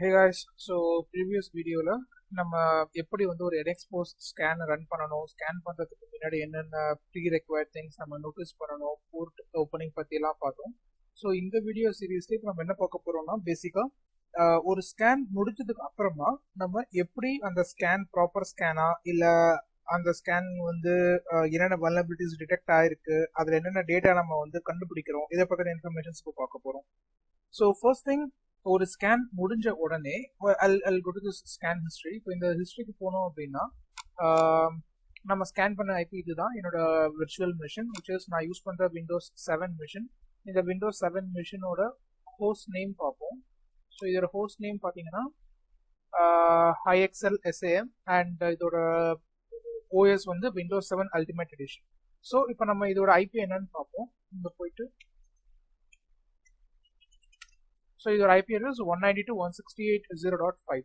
Hey guys, so previous videoல நம்ம எப்படி வந்து ஒரு edXpost ஸ்கேன் ரன் பண்ணணும், ஸ்கேன் பண்றதுக்கு முன்னாடி என்னென்ன ப்ரீ ரெக்வயர்ட் திங்ஸ் நம்ம நோட்டீஸ் பண்ணணும், போர்ட் ஓப்பனிங் பத்தி எல்லாம் பார்த்தோம். ஸோ இந்த வீடியோ சீரீஸ்ல இப்போ நம்ம என்ன பார்க்க போறோம்னா பேசிக்கா ஒரு ஸ்கேன் முடிச்சதுக்கு அப்புறமா நம்ம எப்படி அந்த ஸ்கேன் ப்ராப்பர் ஸ்கேனா இல்ல அந்த ஸ்கேன் வந்து என்னென்ன வல்னரபிலிட்டிஸ் டிடெக்ட் ஆயிருக்கு, அதுல என்னென்ன டேட்டா நம்ம வந்து கண்டுபிடிக்கிறோம், இதை பத்தின இன்ஃபர்மேஷன்ஸ் இப்போ பார்க்க போறோம். ஸோ ஃபர்ஸ்ட் திங், ஒரு ஸ்கேன் முடிஞ்ச உடனே I'll go to this scan history. இப்போ இந்த ஹிஸ்டரிக்கு போனோம் அப்படின்னா நம்ம ஸ்கேன் பண்ண ஐபி இதுதான் என்னோட விர்ச்சுவல் மிஷின், which is நான் யூஸ் பண்ற விண்டோஸ் 7 மிஷின். இந்த விண்டோஸ் 7 மிஷினோட ஹோஸ்ட் நேம் பார்ப்போம். ஸோ இதோட ஹோஸ்ட் நேம் பார்த்தீங்கன்னா IXL SAM அண்ட் இதோட OS வந்து விண்டோஸ் 7 அல்டிமேட் எடிஷன். ஸோ இப்போ நம்ம இதோட ஐபி என்னன்னு பார்ப்போம். இங்க போயிட்டு so your IP address 192.168.0.5.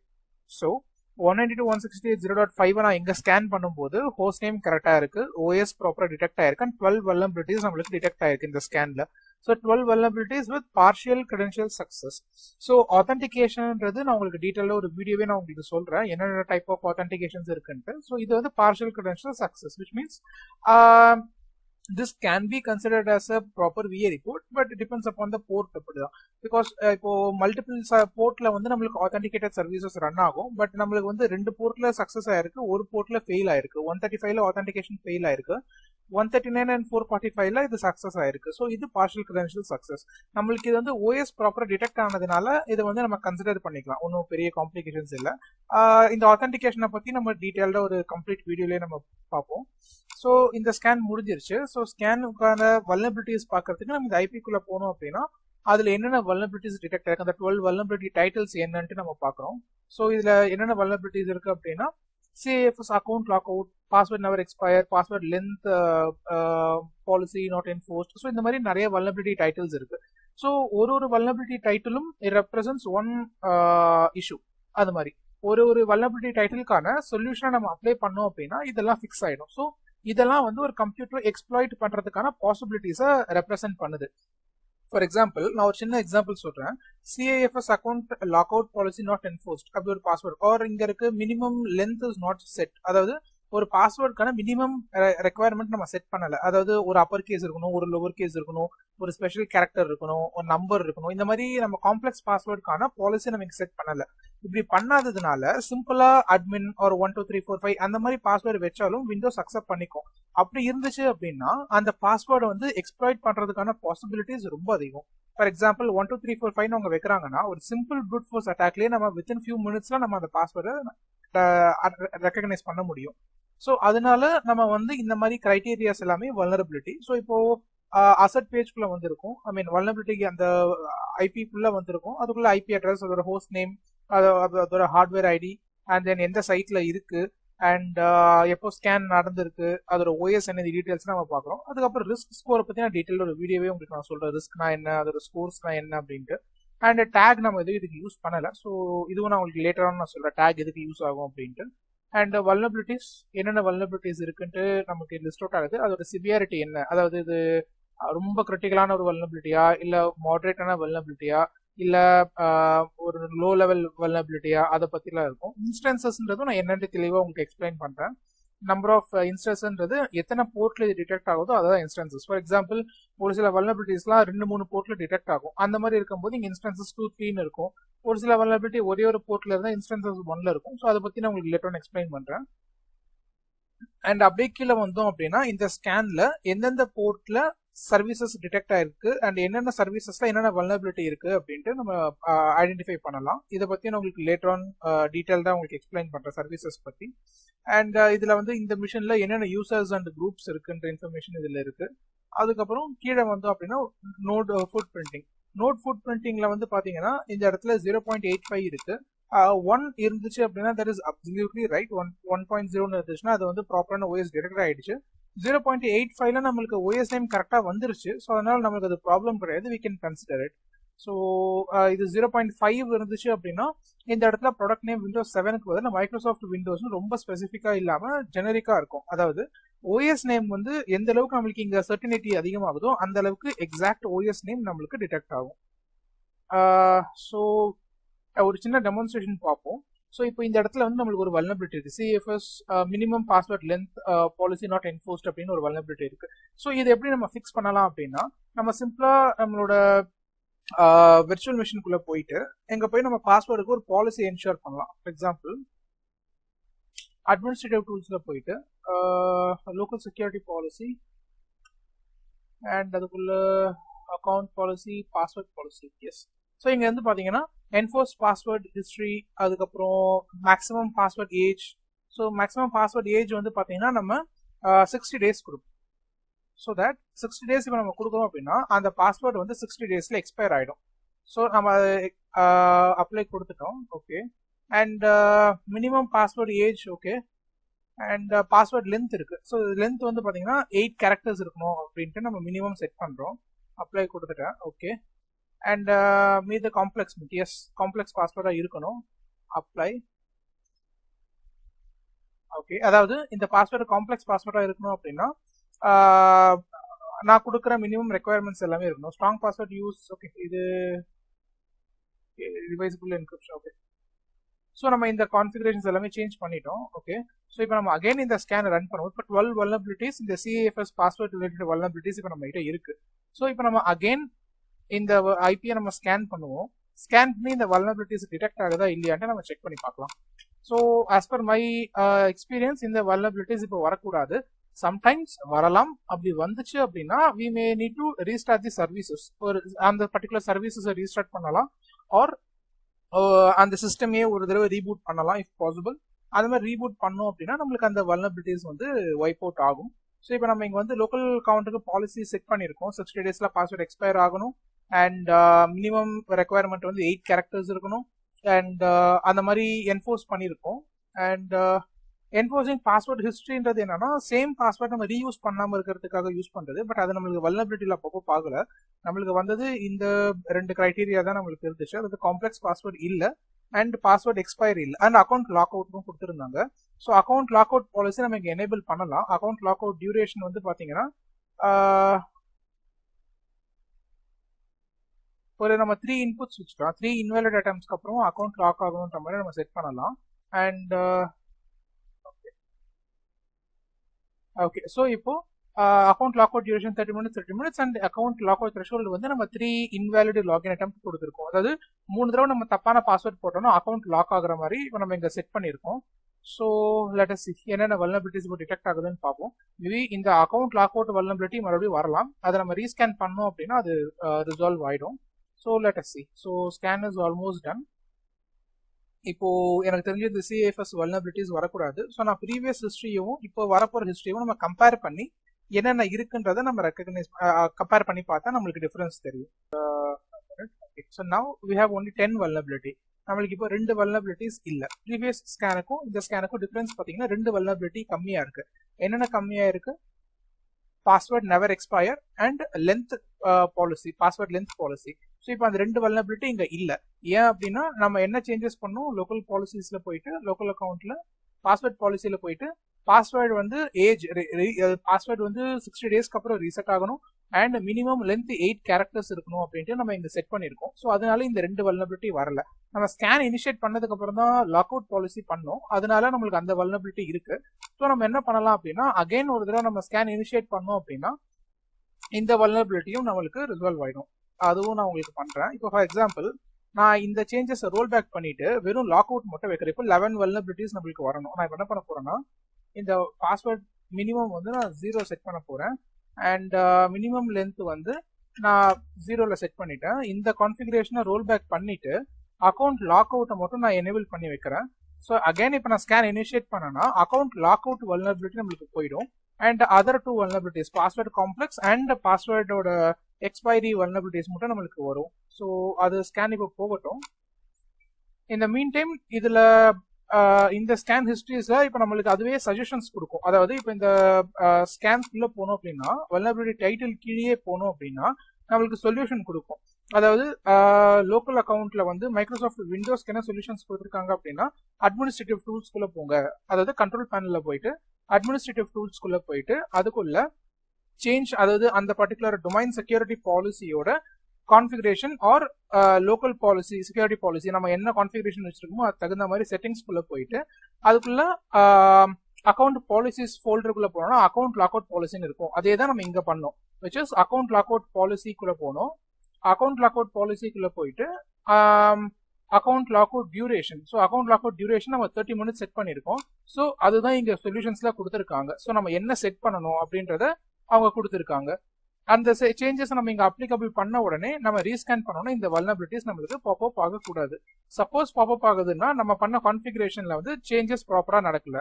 so 192.168.0.5 நான் இங்க ஸ்கேன் பண்ணும்போது ஹோஸ்ட் நேம் கரெக்டா இருக்கு, OS ப்ராப்பரா டிடெக்ட் ஆயிருக்கு, and 12 vulnerabilities நம்மளுக்கு டிடெக்ட் ஆயிருக்கு இந்த ஸ்கேன்ல. so 12 vulnerabilities with partial credential success. so authenticationன்றது நான் உங்களுக்கு டீடைலா ஒரு வீடியோவே நான் உங்களுக்கு சொல்றேன் என்னென்ன டைப் ஆஃப் authentications இருக்குன்னு. so இது வந்து partial credential success, which means this can be considered as a proper VA report, but it depends upon the port because இப்போ மல்டிபிள் போர்ட்ல வந்து நம்மளுக்கு authenticated services ரன் ஆகும், பட் நம்மளுக்கு வந்து ரெண்டு போர்ட்ல சக்சஸ் ஆயிருக்கு, ஒரு போர்ட்ல ஃபெயில் ஆயிருக்கு. 135ல authentication ஃபெயில் ஆயிருக்கு, 139 and 445ல இது சக்சஸ் ஆயிருக்கு. ஸோ இது பார்ஷியல் கிரெடென்ஷியல் சக்சஸ். நம்மளுக்கு இது வந்து OS ப்ராப்பரா டிடெக்ட் ஆனதுனால இதை வந்து நம்ம கன்சிடர் பண்ணிக்கலாம், ஒன்றும் பெரிய காம்ப்ளிகேஷன்ஸ் இல்லை. இந்த ஆத்தென்டிகேஷனை பத்தி நம்ம டீடைல்டா ஒரு கம்ப்ளீட் வீடியோலயே நம்ம பார்ப்போம். ஸோ இந்த ஸ்கேன் முடிஞ்சிருச்சு. ஸோ ஸ்கேனுக்கான வல்னரபிலிட்டிஸ் பார்க்கறதுக்கு நம்ம இந்த ஐபிக்குள்ள போனோம் அப்படின்னா அதுல என்னென்ன வல்னரபிலிட்டிஸ் டிடெக்ட் ஆயிருக்கு, அந்த 12 வல்னரபிலிட்டி டைட்டில்ஸ் என்னன்ட்டு நம்ம பார்க்குறோம். ஸோ இதுல என்னென்ன வல்னரபிலிட்டிஸ் இருக்கு அப்படின்னா CAFS account lock out, password never expire, password length policy not enforced. So இந்த மாதிரி நிறைய வல்னரபிலிட்டி டைட்டில்ஸ் இருக்கு. ஸோ ஒரு வல்னரபிலிட்டி டைட்டிலும் ரெப்ரசன்ட்ஸ் ஒன் இஷ்யூ. அது மாதிரி ஒரு வல்னரபிலிட்டி டைட்டிலுக்கான சொல்யூஷனை நம்ம அப்ளை பண்ணோம் அப்படின்னா இதெல்லாம் ஃபிக்ஸ் ஆயிடும். ஸோ இதெல்லாம் வந்து ஒரு கம்ப்யூட்டர் எக்ஸ்ப்ளாய்ட் பண்றதுக்கான பாசிபிலிட்டிஸை ரெப்ரசென்ட் பண்ணுது. ஃபார் எக்ஸாம்பிள் நான் ஒரு சின்ன எக்ஸாம்பிள் சொல்றேன். CAFS account lock out policy not enforced அப்படி ஒரு பாஸ்வேர்ட், ஆர் இங்க இருக்கு minimum length is not set, அதாவது ஒரு பாஸ்வேர்டுக்கான மினிமம் ரெக்குவயர்மெண்ட் நம்ம செட் பண்ணல. அதாவது ஒரு அப்பர் கேஸ் இருக்கணும், ஒரு லோவர் கேஸ் இருக்கணும், ஒரு ஸ்பெஷல் கேரக்டர் இருக்கணும், ஒரு நம்பர் இருக்கணும். இந்த மாதிரி நம்ம காம்ப்ளெக்ஸ் பாஸ்வேர்டுக்கான பாலிசி நம்ம செட் பண்ணல. இப்படி பண்ணாததுனால சிம்பிளா அட்மின் ஒரு 1 2 3 4 5 அந்த மாதிரி பாஸ்வேர்டு வச்சாலும் விண்டோஸ் அக்செப்ட் பண்ணிக்கும். அப்படி இருந்துச்சு அப்படின்னா அந்த பாஸ்வேர்டை வந்து எக்ஸ்ப்ளாய்ட் பண்றதுக்கான பாசிபிலிட்டிஸ் ரொம்ப அதிகம். ஃபார் எக்ஸாம்பிள் 1 2 3 4 5 அவங்க வைக்கிறாங்கன்னா ஒரு சிம்பிள் ப்ரூட் ஃபோர்ஸ் அட்டாக்லயே நம்ம வித்தின் ஃபியூ மினிட்ஸ்ல நம்ம அந்த பாஸ்வேர்டை ரெக்கக்னைஸ் பண்ண முடியும். ஸோ அதனால நம்ம வந்து இந்த மாதிரி கிரைட்டீரியாஸ் எல்லாமே வல்னரபிலிட்டி. ஸோ இப்போ அசட் பேஜ்குள்ள வந்திருக்கும், ஐ மீன் வல்னரபிலிட்டி அந்த ஐபிக்குள்ள வந்திருக்கும். அதுக்குள்ள ஐபி அட்ரஸ், அதோட ஹோஸ்ட் நேம், அதோட ஹார்ட்வேர் ஐடி, அண்ட் தென் எந்த சைட்ல இருக்கு, அண்ட் எப்போ ஸ்கேன் நடந்திருக்கு, அதோட OS என்ன டீடைல்ஸ் நம்ம பார்க்குறோம். அதுக்கப்புறம் ரிஸ்க் ஸ்கோரை பத்தி நான் டீடைல் ஒரு வீடியோவே உங்களுக்கு நான் சொல்றேன், ரிஸ்க்னா என்ன, அதோட ஸ்கோர்ஸ்னா என்ன அப்படின்ட்டு. அண்ட் டேக் நம்ம எதுவும் இதுக்கு யூஸ் பண்ணல. ஸோ இதுவும் நான் உங்களுக்கு லேட்டரான நான் சொல்றேன் டேக் எதுக்கு யூஸ் ஆகும் அப்படின்ட்டு. அண்ட் வல்னரபிலிட்டிஸ் என்னென்ன வல்னரபிலிட்டிஸ் இருக்குன்ட்டு நமக்கு லிஸ்ட் அவுட் ஆகுது. அதோட சிவியாரிட்டி என்ன, அதாவது இது ரொம்ப கிரிட்டிக்கலான ஒரு வல்னரபிலிட்டியா, இல்ல மாடரேட்டான வல்னரபிலிட்டியா, இல்ல ஒரு லோ லெவல் வல்னரபிலிட்டியா, அதை பத்திலாம் இருக்கும். இன்ஸ்டன்சஸ்ன்றதும் நான் என்னென்னு தெளிவா உங்களுக்கு எக்ஸ்பிளைன் பண்றேன். நம்பர் ஆஃப் இன்ஸ்டன்ஸ்ன்றது எத்தனை போர்ட்ல இது டிடெக்ட் ஆகுதோ அதான் இன்ஸ்டன்சஸ். ஃபார் எக்ஸாம்பிள் ஒரு சில வல்னரபிலிட்டிஸ்லாம் 2-3 போர்ட்ல டிடெக்ட் ஆகும். அந்த மாதிரி இருக்கும்போது இங்க இன்ஸ்டன்சஸ் 2 3 இருக்கும். ஒரு சில வல்னரபிலிட்டி ஒரே ஒரு போர்ட்ல இருந்தா இன்ஸ்டன்சஸ் 1ல இருக்கும். ஸோ அதை பத்தி நான் உங்களுக்கு லேட்டர் எக்ஸ்பிளைன் பண்றேன். அண்ட் அப்படியே கீழே வந்தோம் அப்படின்னா இந்த ஸ்கேன்ல எந்தெந்த போர்ட்ல சர்வீசஸ் டிடெக்ட் ஆயிருக்கு அண்ட் என்னென்ன சர்வீசஸ்ல என்னென்ன வல்னரபிலிட்டி இருக்கு அப்படின்ட்டு நம்ம ஐடென்டிஃபை பண்ணலாம். இதை பத்தி நான் உங்களுக்கு லேட்டர் ஆன் டீடைல்டா உங்களுக்கு எக்ஸ்பிளைன் பண்றேன் சர்வீசஸ் பத்தி. அண்ட் இதுல வந்து இந்த மிஷின்ல என்னென்ன யூசர்ஸ் அண்ட் குரூப்ஸ் இருக்குன்ற இன்ஃபர்மேஷன் இதுல இருக்கு. அதுக்கப்புறம் கீழே வந்தோம் அப்படின்னா நோட் ஃபுட் பிரிண்டிங். நோட் ஃபுட் பிரிண்டிங்ல வந்து பாத்தீங்கன்னா இந்த இடத்துல 0.85 இருக்கு. 1 இருந்துச்சு அப்படின்னா தட் இஸ் அப்சல்யூட்லி ரைட். 1.0 இருந்துச்சுன்னா அது வந்து ப்ராப்பரான OS டிடெக்ட் ஆயிடுச்சு. 0.85ல நம்மளுக்கு OS நேம் கரெக்டா வந்துருச்சு. ஸோ அதனால நம்மளுக்கு அது ப்ராப்ளம் கிடையாது, we can consider it. So இது 0.5 இருந்துச்சு அப்படின்னா இந்த இடத்துல ப்ராடக்ட் நேம் விண்டோஸ் 7க்கு பதில் மைக்ரோசாஃப்ட் விண்டோஸ் ரொம்ப ஸ்பெசிஃபிக்கா இல்லாம ஜெனரிக்கா இருக்கும். அதாவது OS நேம் வந்து எந்த அளவுக்கு நம்மளுக்கு இங்க சர்டினிட்டி அதிகமாகுதோ அந்த அளவுக்கு எக்ஸாக்ட் OS நேம் நம்மளுக்கு டிடெக்ட் ஆகும். ஸோ ஒரு சின்ன டெமான்ஸ்ட்ரேஷன் பார்ப்போம். ஸோ இப்போ இந்த இடத்துல வந்து நம்மளுக்கு ஒரு வல்னபிலிட்டி இருக்கு. CFS minimum password length policy not enforced அப்படின்னு ஒரு வல்னபிலிட்டி இருக்கு. ஸோ இது எப்படி நம்ம ஃபிக்ஸ் பண்ணலாம் அப்படின்னா, நம்ம சிம்பிளா நம்மளோட விர்ச்சுவல் மிஷினுக்குள்ள போயிட்டு எங்க போய் நம்ம பாஸ்வேர்டுக்கு ஒரு பாலிசி என்ஷூர் பண்ணலாம். ஃபார் எக்ஸாம்பிள் அட்மினிஸ்ட்ரேட்டிவ் டூல்ஸ்ல போயிட்டு லோக்கல் செக்யூரிட்டி பாலிசி அண்ட் அதுக்குள்ள account policy password policy. Yes. So இங்க வந்து பாத்தீங்கன்னா என்ஃபோர்ஸ் பாஸ்வேர்ட் ஹிஸ்டரி, அதுக்கப்புறம் maximum password age. So maximum password age வந்து பாத்தீங்கன்னா நம்ம 60 days கொடுப்போம். ஸோ தட் 60 days இப்போ நம்ம கொடுக்குறோம் அப்படின்னா அந்த பாஸ்வேர்டு வந்து 60 daysல எக்ஸ்பயர் ஆயிடும். ஸோ நம்ம அப்ளை கொடுத்துட்டோம். Okay. And minimum password age. Okay. And password length இருக்கு. ஸோ லென்த் வந்து பாத்தீங்கன்னா 8 characters இருக்கணும் அப்படின்ட்டு நம்ம மினிமம் செட் பண்றோம். அப்ளை கொடுத்துட்டேன். ஓகே. அண்ட் மீது காம்ப்ளெக்ஸ், எஸ் காம்ப்ளெக்ஸ் பாஸ்வேர்டா இருக்கணும். அப்ளை. ஓகே. அதாவது இந்த பாஸ்வேர்டு காம்ப்ளெக்ஸ் பாஸ்வேர்டா இருக்கணும் அப்படின்னா நான் கொடுக்குற மினிமம் ரெக்குவயர்மெண்ட்ஸ் எல்லாமே இருக்கணும். Strong password use. ஓகே. இது ரிவைசபிள் என்கிரிப்ஷன். ஓகே. ஸோ நம்ம இந்த கான்ஃபிகரேஷன்ஸ் எல்லாமே சேஞ்ச் பண்ணிட்டோம். ஓகே. ஸோ இப்போ நம்ம அகைன் இந்த ஸ்கேன் ரன் பண்ணுவோம். இப்போ 12 வல்னபிலிட்டிஸ் இந்த சிஏஎஃப்எஸ் பாஸ்வேர்ட் ரிலேட்டட் வல்னபிலிட்டிஸ் இப்போ நம்ம கிட்ட இருக்கு. ஸோ இப்போ நம்ம அகைன் இந்த ஐபியை நம்ம ஸ்கேன் பண்ணுவோம். ஸ்கேன் பண்ணி இந்த வல்னபிலிட்டிஸ் டிடெக்ட் ஆகுதா இல்லையான்ட்டு நம்ம செக் பண்ணி பார்க்கலாம். So as per my experience இந்த வல்னபிலிட்டிஸ் இப்போ வரக்கூடாது. சம்டைம்ஸ் வரலாம். அப்படி வந்துச்சு அப்படின்னா we may need to restart the services. ஒரு அந்த பர்டிகுலர் சர்வீசஸை ரீஸ்டார்ட் பண்ணலாம், ஆர் அந்த சிஸ்டமே ஒரு தடவை ரீபூட் பண்ணலாம் இஃப் பாசிபிள். அது மாதிரி ரீபூட் பண்ணோம் அப்படின்னா நம்மளுக்கு அந்த வல்னபிலிட்டிஸ் வந்து வைப் அவுட் ஆகும். ஸோ இப்போ நம்ம இங்கே வந்து லோக்கல் அக்கௌண்ட்டுக்கு பாலிசி செட் பண்ணியிருக்கோம். 60 daysல பாஸ்வேர்ட் எக்ஸ்பயர் ஆகணும். அண்ட் மினிமம் ரெக்குவயர்மெண்ட் வந்து 8 characters இருக்கணும். அண்ட் அந்த மாதிரி என்ஃபோர்ஸ் பண்ணியிருக்கோம். அண்ட் என்ஃபோர்சிங் பாஸ்வேர்ட் ஹிஸ்ட்ரின்றது என்னன்னா சேம் பாஸ்வேர்ட் நம்ம ரீயூஸ் பண்ணாம இருக்கிறதுக்காக யூஸ் பண்றது. பட் அது நம்மளுக்கு வல்னபிலிட்டியில அப்பப்போ பார்க்கல. நம்மளுக்கு வந்தது இந்த 2 கிரைட்டீரியா தான் நம்மளுக்கு இருந்துச்சு. அது காம்ப்ளெக்ஸ் பாஸ்வேர்ட் இல்ல அண்ட் பாஸ்வேர்ட் எக்ஸ்பயர் இல்ல அண்ட் அக்கௌண்ட் லாக் அவுட்டும் கொடுத்துருந்தாங்க. So account lock out policy நம்ம இங்க எனேபிள் பண்ணலாம். அக்கௌண்ட் லாக் அவுட் டியூரேஷன் வந்து பாத்தீங்கன்னா ஒரு நம்ம 3 இன்புட்ஸ் வச்சுக்கலாம். 3 இன்வாலிட் அட்டம்ஸ்க்கு அப்புறம் அக்கௌண்ட் லாக் ஆகணுன்ற மாதிரி நம்ம செட் பண்ணலாம். And okay. ஸோ இப்போ account lock out duration 30 minutes and account lock out threshold வந்து நம்ம 3 இன்வாலிட் லாகின் அட்டெம்ப்ட் கொடுத்துருக்கோம். அதாவது 3 தடவை நம்ம தப்பான பாஸ்வேர்ட் போட்டோம்னா அக்கௌண்ட் லாக் ஆகுற மாதிரி இப்போ நம்ம இங்க செட் பண்ணியிருக்கோம். ஸோ லெட் அஸ் see என்னென்ன வல்னபிலிட்டிஸ் இப்போ டிடெக்ட் ஆகுதுன்னு பார்ப்போம். மேபி இந்த அக்கௌண்ட் லாக் அவுட் வல்னபிலிட்டி மறுபடியும் வரலாம். அதை நம்ம ரீஸ்கேன் பண்ணோம் அப்படின்னா அது ரிசால்வ் ஆயிடும். So let us see. So scan is almost done. இப்போ எனக்கு தெரிஞ்ச இந்த சிஏஎஃப்எஸ் வல்னபிலிட்டிஸ் வரக்கூடாது. ஸோ நான் ப்ரீவியஸ் ஹிஸ்ட்ரியும் இப்போ வரப்போற ஹிஸ்ட்ரியும் நம்ம கம்பேர் பண்ணி என்னென்ன இருக்குன்றதை நம்ம கம்பேர் பண்ணி பார்த்தா நம்மளுக்கு டிஃபரன்ஸ் தெரியும். So now we have only 10 vulnerability. நம்மளுக்கு இப்போ 2 வல்னபிலிட்டிஸ் இல்ல. ப்ரீவியஸ் ஸ்கேனுக்கும் இந்த ஸ்கேனுக்கும் டிஃபரன்ஸ் பார்த்தீங்கன்னா 2 வல்னபிலிட்டி கம்மியா இருக்கு. என்னென்ன கம்மியா இருக்கு? Password never expire and length policy, password length policy. So இப்போ அந்த 2 வல்னபிலிட்டி இங்க இல்ல. ஏன் அப்படின்னா நம்ம என்ன சேஞ்சஸ் பண்ணோம், லோக்கல் பாலிசிஸ்ல போயிட்டு லோக்கல் அக்கௌண்ட்ல பாஸ்வேர்ட் பாலிசியில போயிட்டு பாஸ்வேர்டு வந்து ஏஜ் பாஸ்வேர்டு வந்து 60 daysக்கு அப்புறம் ரீசெட் ஆகணும் அண்ட் மினிமம் லென்த் 8 characters இருக்கணும் அப்படின்ட்டு நம்ம இங்க செட் பண்ணிருக்கோம். ஸோ அதனால இந்த 2 வல்னபிலிட்டி வரல. நம்ம ஸ்கேன் இனிஷியேட் பண்ணதுக்கு அப்புறம் தான் லாக் அவுட் பாலிசி பண்ணோம். அதனால நம்மளுக்கு அந்த வல்னபிலிட்டி இருக்கு. ஸோ நம்ம என்ன பண்ணலாம் அப்படின்னா அகைன் ஒரு தடவை நம்ம ஸ்கேன் இனிஷியேட் பண்ணோம் அப்படின்னா இந்த வல்னபிலிட்டியும் நம்மளுக்கு ரிசால்வ் ஆயிடும். அதுவும் நான் உங்களுக்கு பண்றேன். இப்போ ஃபார் எக்ஸாம்பிள் நான் இந்த சேஞ்சஸ் ரோல் பேக் பண்ணிட்டு வெறும் லாக் அவுட் மட்டும் வைக்கிறேன். இப்போ 11 வல்னபிலிட்டிஸ் நம்மளுக்கு வரணும். நான் இப்போ என்ன பண்ண போறேன்னா இந்த பாஸ்வேர்ட் மினிமம் வந்து நான் 0 செட் பண்ண போறேன் அண்ட் மினிமம் லென்த் வந்து நான் 0ல செட் பண்ணிட்டேன். இந்த கான்ஃபிகரேஷனை ரோல் பேக் பண்ணிட்டு அக்கௌண்ட் லாக் அவுட்டை மட்டும் நான் எனேபிள் பண்ணி வைக்கிறேன். ஸோ அகைன் இப்போ நான் ஸ்கேன் இனிஷியேட் பண்ணேன்னா அக்கௌண்ட் லாக் அவுட் வல்னபிலிட்டி நம்மளுக்கு போயிடும் and other 2 vulnerabilities password complex and பாஸ்வேர்டோட எக்ஸ்பைரி வல்னபிலிட்டிஸ் மட்டும் நம்மளுக்கு வரும். ஸோ அது ஸ்கேன் இப்போ போகட்டும். இந்த மீன் டைம் இதுல இந்த ஸ்கேன் ஹிஸ்டரிஸ்ல இப்போ நம்மளுக்கு அதுவே சஜஷன்ஸ் கொடுக்கும். அதாவது இப்போ இந்த ஸ்கேன்ஸ்குள்ள போனோம் அப்படின்னா வல்னபிலிட்டி டைட்டில் கீழே போனோம் அப்படின்னா நம்மளுக்கு சொல்யூஷன் கொடுக்கும். அதாவது லோக்கல் அக்கௌண்ட்ல வந்து மைக்ரோசாஃப்ட் விண்டோஸ்க்கு என்ன சொல்யூஷன்ஸ் கொடுத்துருக்காங்க அப்படின்னா அட்மினிஸ்ட்ரேட்டிவ் டூல்ஸ்குள்ள போங்க. அதாவது கண்ட்ரோல் பேனல்ல போயிட்டு அட்மினிஸ்ட்ரேட்டிவ் டூல்ஸ்குள்ள போயிட்டு அதுக்குள்ள சேஞ்ச், அதாவது அந்த பர்டிகுலர் டொமைன் செக்யூரிட்டி பாலிசியோட configuration or local policy security policy நம்ம என்ன கான்ஃபிகரேஷன் வச்சிருக்கோமோ அது தகுந்த மாதிரி செட்டிங்ஸ்குள்ள போயிட்டு அதுக்குள்ள அக்கௌண்ட் பாலிசிஸ் ஃபோல்டருக்குள்ள போனோம்னா அக்கௌண்ட் லாக் அவுட் பாலிசின்னு இருக்கும். அதே தான் நம்ம இங்க பண்ணோம், which is account lock out பாலிசிக்குள்ள போனோம். அக்கௌண்ட் லாக் அவுட் பாலிசிக்குள்ள போயிட்டு account lock out duration. So account lock out duration நம்ம 30 மினிட்ஸ் செட் பண்ணியிருக்கோம். ஸோ அதுதான் இங்க சொல்யூஷன்ஸ்ல கொடுத்துருக்காங்க. ஸோ நம்ம என்ன செட் பண்ணணும் அப்படின்றத அவங்க கொடுத்துருக்காங்க. அந்த சேஞ்சஸ் நம்ம இங்க அப்ளிகபிள் பண்ண உடனே நம்ம ரீஸ்கேன் பண்ணோம்னா இந்த வல்னரபிலிட்டிஸ் நம்மளுக்கு பாப்அப் ஆகக்கூடாது. சப்போஸ் பாப்அப் ஆகுதுன்னா நம்ம பண்ண கான்ஃபிகரேஷன்ல வந்து சேஞ்சஸ் ப்ராப்பரா நடக்கல.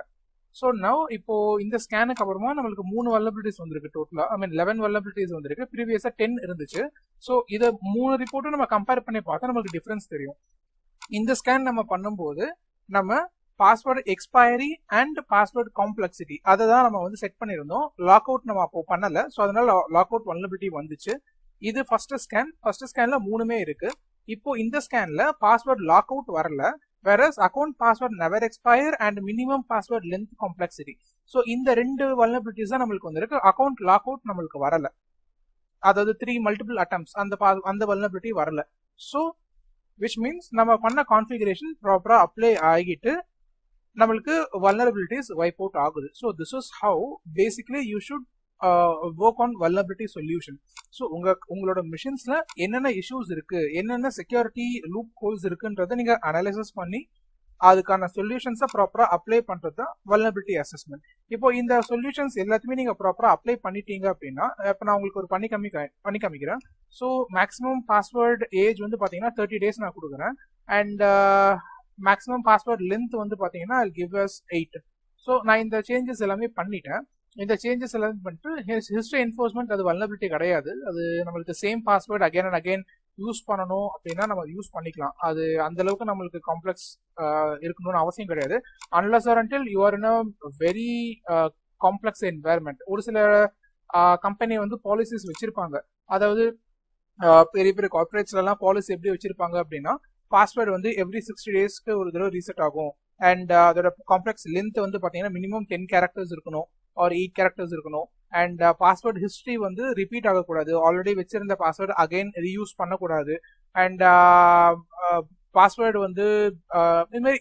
ஸோ நவ் இப்போ இந்த ஸ்கேனுக்கு அப்புறமா நம்மளுக்கு 3 வல்னரபிலிட்டிஸ் வந்திருக்கு டோட்டலா. ஐ மீன் 11 வல்னரபிலிட்டிஸ் வந்திருக்கு. ப்ரீவியஸா 10 இருந்துச்சு. ஸோ இதை 3 ரிப்போர்ட்டும் நம்ம கம்பேர் பண்ணி பார்த்தா நமக்கு டிஃபரன்ஸ் தெரியும். இந்த ஸ்கேன் நம்ம பண்ணும்போது நம்ம password expiry and password complexity அதை தான் நம்ம வந்து செட் பண்ணியிருந்தோம். லாக் அவுட் நம்ம அப்போ பண்ணல. ஸோ அதனால லாக் அவுட் வல்னரபிலிட்டி வந்துச்சு. இது ஃபர்ஸ்ட் ஸ்கேன். ஃபர்ஸ்ட் ஸ்கேன்ல 3மே இருக்கு. இப்போ இந்த ஸ்கேன்ல பாஸ்வேர்டு லாக் அவுட் வரல. whereas account password never expire and minimum password length complexity. So இந்த 2 vulnerabilities தான் நம்மளுக்கு வந்திருக்கு. account lockout நம்மளுக்கு வரல. அதாவது 3 multiple attempts அந்த vulnerability வரல. So which means நம்ம பண்ண configuration ப்ராப்பரா அப்ளை ஆகிட்டு நம்மளுக்கு vulnerabilities wipe out ஆகுது. So this is how basically you should work on vulnerability solution. So உங்களோட மிஷின்ஸ்ல என்னென்ன இஷ்யூஸ் இருக்கு, என்னென்ன செக்யூரிட்டி லூப் ஹோல்ஸ் இருக்குன்றதை நீங்க அனலைசிஸ் பண்ணி அதுக்கான சொல்யூஷன்ஸை ப்ராப்பரா அப்ளை பண்றது தான் வல்னரபிலிட்டி அசஸ்மெண்ட். இப்போ இந்த சொல்யூஷன்ஸ் எல்லாத்தையுமே நீங்க ப்ராப்பரா அப்ளை பண்ணிட்டீங்க அப்படின்னா, இப்போ நான் உங்களுக்கு ஒரு பண்ணி காமிக்கிறேன். ஸோ மேக்ஸிமம் பாஸ்வேர்டு ஏஜ் வந்து பாத்தீங்கன்னா 30 days நான் கொடுக்குறேன். அண்ட் மேக்ஸிமம் பாஸ்வேர்ட் லென்த் வந்து பாத்தீங்கன்னா I'll give us 8. ஸோ நான் இந்த சேஞ்சஸ் எல்லாமே பண்ணிட்டேன். இந்த சேஞ்சஸ் எல்லாம் பண்ணிட்டு ஹிஸ்டரி என்ஃபோர்ஸ்மெண்ட் அது வல்னரபிலிட்டி கிடையாது. அது நம்மளுக்கு same password again and again use பண்ணணும் அப்படின்னா நம்ம யூஸ் பண்ணிக்கலாம். அது அந்த அளவுக்கு நம்மளுக்கு காம்ப்ளெக்ஸ் இருக்கணும்னு அவசியம் கிடையாது. Unless or until you are in a very complex environment. ஒரு சில கம்பெனி வந்து பாலிசிஸ் வச்சிருப்பாங்க. அதாவது பெரிய பெரிய கார்பரேட்ஸ்ல எல்லாம் பாலிசி எப்படி வச்சிருப்பாங்க அப்படின்னா பாஸ்வேர்டு வந்து எவ்ரி 60 daysக்கு ஒரு தடவை ரீசெட் ஆகும். அண்ட் அதோட காம்ப்ளெக்ஸ் லென்த் வந்து பாத்தீங்கன்னா மினிமம் 10 characters இருக்கணும் ஆர் 8 characters இருக்கணும். அண்ட் பாஸ்வேர்ட் ஹிஸ்டரி வந்து ரிப்பீட் ஆகக்கூடாது. ஆல்ரெடி வச்சிருந்த பாஸ்வேர்டு அகைன் ரீயூஸ் பண்ணக்கூடாது. அண்ட் பாஸ்வேர்டு வந்து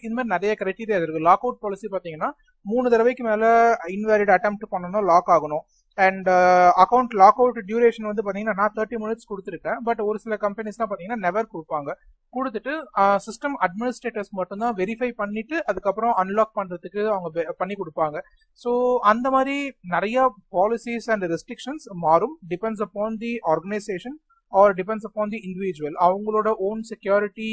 இது மாதிரி நிறைய கிரைட்டீரியா இருக்கு. லாக் அவுட் பாலிசி பாத்தீங்கன்னா 3 தடவைக்கு மேல இன்வேலிட் அட்டெம்ப்ட் பண்ணணும், லாக் ஆகணும். And account lock out duration வந்து பாத்தீங்கன்னா நான் 30 minutes கொடுத்துருக்கேன். பட் ஒரு சில கம்பெனிஸ்லாம் பாத்தீங்கன்னா நெவர் கொடுப்பாங்க. கொடுத்துட்டு சிஸ்டம் அட்மினிஸ்ட்ரேட்டர்ஸ் மட்டும் தான் வெரிஃபை பண்ணிட்டு அதுக்கப்புறம் அன்லாக் பண்றதுக்கு அவங்க பண்ணி கொடுப்பாங்க. ஸோ அந்த மாதிரி நிறைய பாலிசிஸ் அண்ட் ரெஸ்ட்ரிக்ஷன்ஸ் மாறும். Depends upon the organisation R depends upon the individual. அவங்களோட ஓன் செக்யூரிட்டி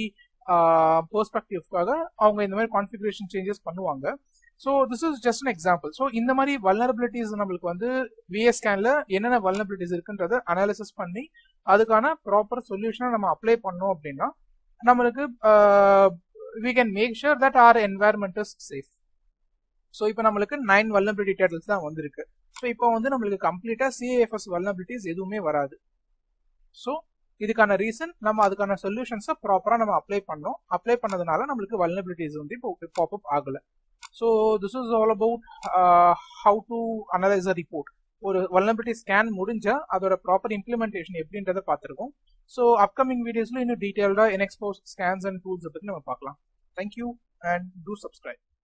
பெர்ஸ்பெக்டிவ்காக அவங்க இந்த மாதிரி கான்ஃபிகரேஷன் சேஞ்சஸ் பண்ணுவாங்க. So this is just an example. So இந்த மாதிரி வல்னரபிலிட்டிஸ் நம்மளுக்கு வந்து விஎஸ் ஸ்கேன்ல என்னென்ன வல்னரபிலிட்டிஸ் இருக்குன்றத அனாலிசிஸ் பண்ணி அதுக்கான ப்ராப்பர் சொல்யூஷனை நம்ம அப்ளை பண்ணோம் அப்படின்னா நம்மளுக்கு we can make sure that our environment is safe. So இப்போ நம்மளுக்கு 9 vulnerability titles தான் வந்திருக்கு. ஸோ இப்போ வந்து நம்மளுக்கு கம்ப்ளீட்டா CAFS vulnerabilities எதுவுமே வராது. ஸோ இதுக்கான ரீசன் நம்ம அதுக்கான சொல்யூஷன்ஸை ப்ராப்பரா நம்ம அப்ளை பண்ணோம். அப்ளை பண்ணதுனால நம்மளுக்கு vulnerabilities வந்து இப்போ பாப்அப் ஆகல. So this is all about how to analyse a report. ஒரு vulnerability ஸ்கேன் முடிஞ்சா அதோட ப்ராப்பர் இம்ப்ளிமெண்டேஷன் எப்படின்றத பார்த்துருக்கோம். ஸோ அப்கமிங் வீடியோஸ்ல இன்னும் டீடைல்டா NXPOS ஸ்கேன்ஸ் அண்ட் டூல்ஸ் பத்தி நம்ம பார்க்கலாம். Thank you and two subscribe.